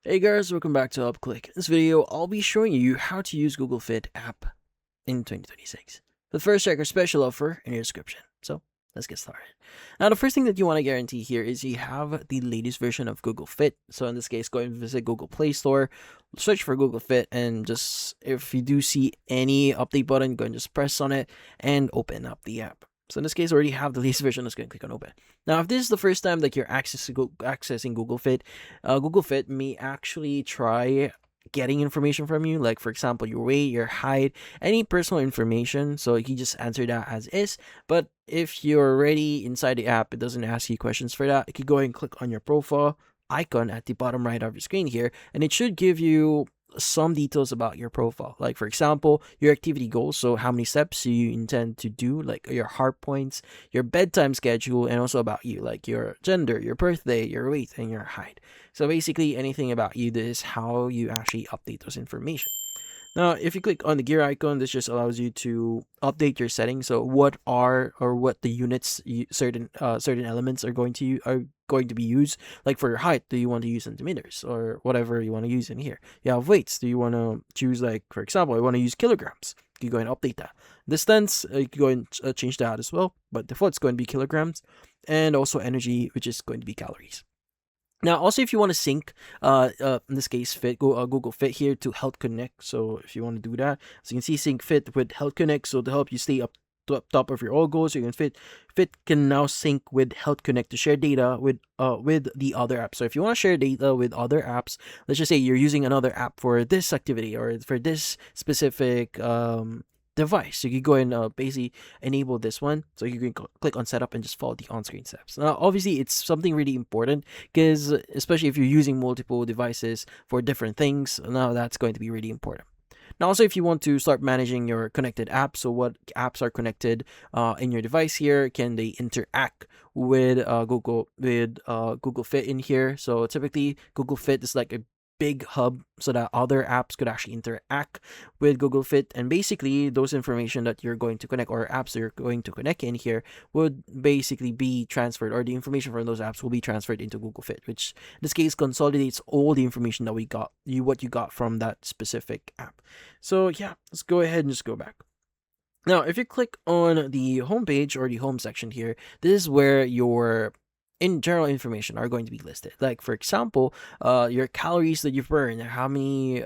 Hey guys, welcome back to UpClick. In this video, I'll be showing you how to use Google Fit app in 2026. But first, check our special offer in your description. So, let's get started. Now, the first thing that you want to guarantee here is you have the latest version of Google Fit. So in this case, go and visit Google Play Store, search for Google Fit, and just if you do see any update button, go and just press on it and open up the app. So in this case, I already have the latest version. Let's go and click on open. Now, if this is the first time that you're accessing Google Fit, Google Fit may actually try getting information from you, like for example, your weight, your height, any personal information. So you just answer that as is. But if you're already inside the app, it doesn't ask you questions for that. You can go and click on your profile icon at the bottom right of your screen here, and it should give you some details about your profile, like for example your activity goals, so how many steps you intend to do, like your heart points, your bedtime schedule, and also about you, like your gender, your birthday, your weight, and your height. So basically anything about you, this is how you actually update those information. Now, if you click on the gear icon, this just allows you to update your settings. So what are or what the units certain elements are going to be used. Like for your height, do you want to use centimeters or whatever you want to use in here? You have weights. Do you want to choose, like for example, I want to use kilograms? You go and update that. Distance, you can go and change that as well. But default is going to be kilograms, and also energy, which is going to be calories. Now, also, if you want to sync, in this case, Google Fit here to Health Connect. So if you want to do that, so you can see sync Fit with Health Connect. So to help you stay up top of your all goals, you can Fit can now sync with Health Connect to share data with the other apps. So if you want to share data with other apps, let's just say you're using another app for this activity or for this specific device. So you can go and basically enable this one. So you can click on setup and just follow the on-screen steps. Now, obviously, it's something really important because especially if you're using multiple devices for different things, now that's going to be really important. Now, also, if you want to start managing your connected apps, so what apps are connected in your device here, can they interact with Google Fit in here? So typically, Google Fit is like a big hub so that other apps could actually interact with Google Fit, and basically those information that you're going to connect or apps that you're going to connect in here would basically be transferred, or the information from those apps will be transferred into Google Fit, which in this case consolidates all the information that what you got from that specific app. So yeah, let's go ahead and just go back. Now, if you click on the home page or the home section here, this is where your in general information are going to be listed. Like for example, your calories that you've burned, how many,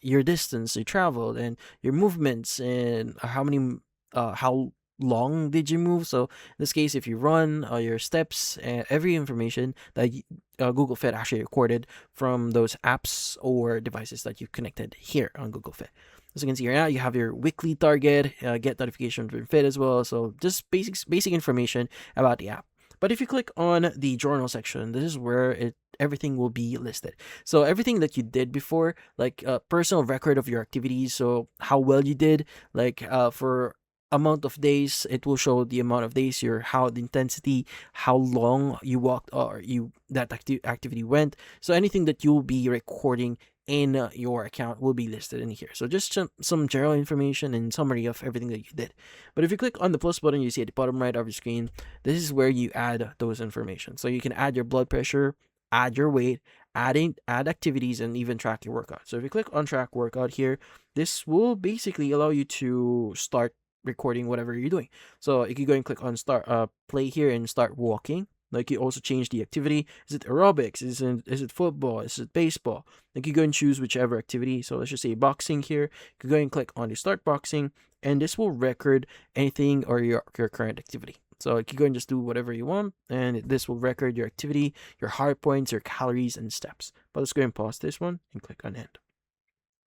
your distance you traveled, and your movements, and how long did you move. So in this case, if you run, your steps, and every information that Google Fit actually recorded from those apps or devices that you've connected here on Google Fit. As you can see here now, you have your weekly target, get notification from Fit as well. So just basic information about the app. But if you click on the journal section, this is where everything will be listed. So everything that you did before, like personal record of your activities, so how well you did, like for amount of days, it will show the amount of days, how the intensity, how long you walked or that activity went. So anything that you'll be recording in your account will be listed in here. So just some general information and summary of everything that you did. But if you click on the plus button you see at the bottom right of your screen, this is where you add those information. So you can add your blood pressure, add your weight, add activities, and even track your workout. So if you click on track workout here, this will basically allow you to start recording whatever you're doing. So you can go and click on start play here and start walking. Like, you also change the activity. Is it aerobics? Is it football? Is it baseball? Like, you go and choose whichever activity. So let's just say boxing here. You can go and click on the start boxing, and this will record anything or your current activity. So you can go and just do whatever you want, and this will record your activity, your heart points, your calories, and steps. But let's go and pause this one and click on end.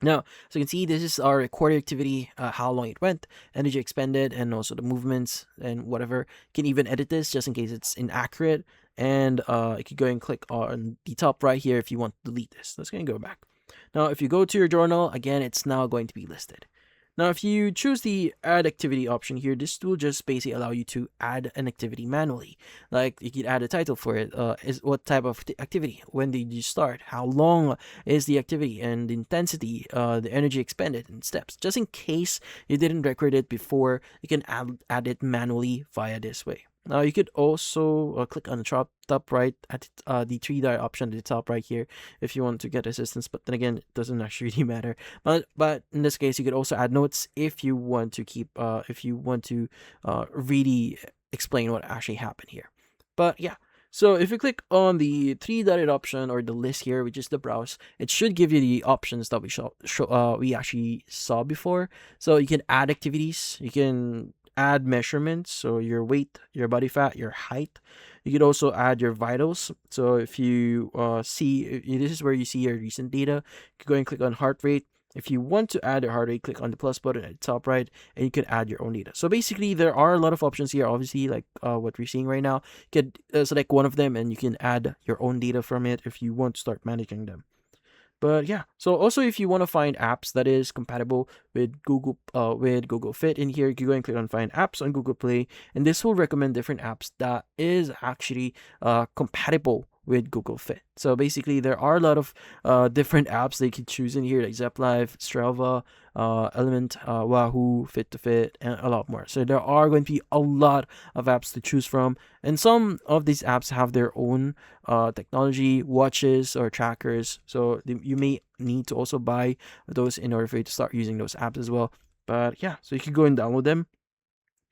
Now, so you can see this is our recorded activity, how long it went, energy expended, and also the movements and whatever. You can even edit this just in case it's inaccurate. And you can go and click on the top right here if you want to delete this. Let's go and go back. Now, if you go to your journal, again, it's now going to be listed. Now, if you choose the add activity option here, this will just basically allow you to add an activity manually. Like, you can add a title for it. Is what type of activity? When did you start? How long is the activity? And the intensity, the energy expended, and steps. Just in case you didn't record it before, you can add it manually via this way. Now you could also click on the top right at the three-dot option at the top right here if you want to get assistance. But then again, it doesn't actually really matter. But in this case, you could also add notes if you want to keep if you want to really explain what actually happened here. But yeah. So if you click on the three-dotted option or the list here, which is the browse, it should give you the options that we actually saw before. So you can add activities, you can add measurements, so your weight, your body fat, your height. You could also add your vitals. So if you this is where you see your recent data. You can go and click on heart rate. If you want to add your heart rate, click on the plus button at the top right, and you can add your own data. So basically, there are a lot of options here. Obviously, like what we're seeing right now, you can select one of them, and you can add your own data from it if you want to start managing them. But yeah, so also if you want to find apps that is compatible with Google Fit, in here you can go and click on find apps on Google Play, and this will recommend different apps that is actually compatible with Google Fit. So basically, there are a lot of different apps that you can choose in here, like ZepLive, Strava, Element, Wahoo, Fit to Fit, and a lot more. So there are going to be a lot of apps to choose from, and some of these apps have their own technology, watches, or trackers. So you may need to also buy those in order for you to start using those apps as well. But yeah, so you can go and download them.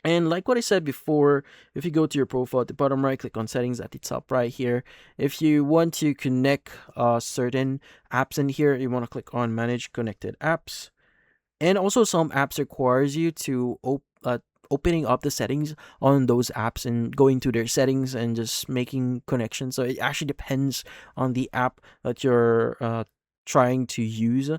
And like what I said before, if you go to your profile at the bottom right, click on settings at the top right here. If you want to connect certain apps in here, you want to click on manage connected apps. And also some apps requires you to opening up the settings on those apps and going to their settings and just making connections. So it actually depends on the app that you're trying to use.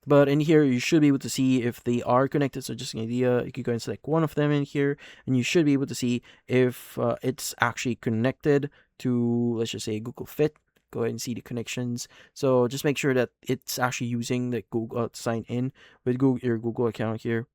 But in here, you should be able to see if they are connected. So just an idea, you can go and select one of them in here, and you should be able to see if it's actually connected to, let's just say, Google Fit. Go ahead and see the connections. So just make sure that it's actually using the Google sign in with your Google account here.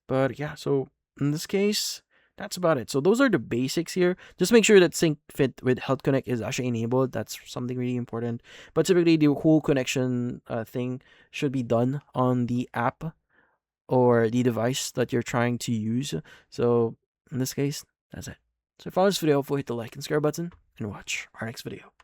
But yeah, so in this case, that's about it. So those are the basics here. Just make sure that Sync Fit with Health Connect is actually enabled. That's something really important. But typically, the whole connection thing should be done on the app or the device that you're trying to use. So in this case, that's it. So if you found this video helpful, hit the like and subscribe button and watch our next video.